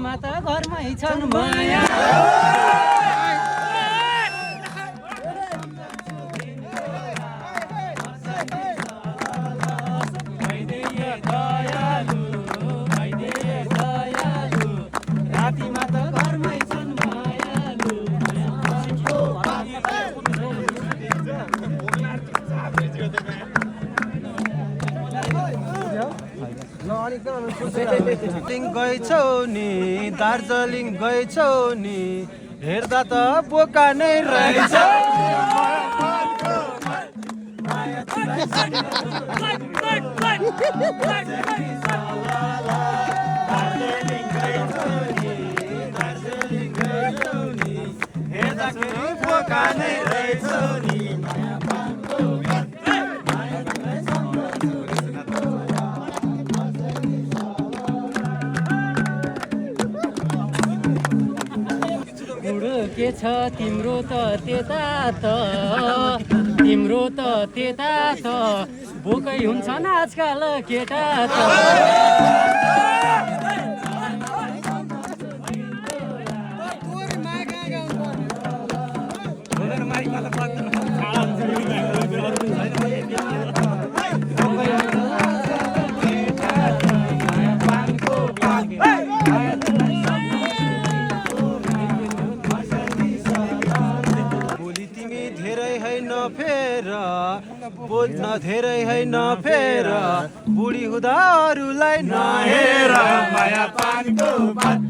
माता घरमै छन् माया रातिमा त घरमै छन् मायालु गएछौ नि दार्जिलिङ गएछौ नि हेर्दा त बोका नै रहेछ हेर्दाखेरि बोका नै रहेछ नि के छ तिम्रो त त्यता त तिम्रो त त्यता त बोकै हुन्छन् आजकल केटा त बोल्न धेरै है नफेर बुढी हुँदा अरूलाई नहेर माया पानको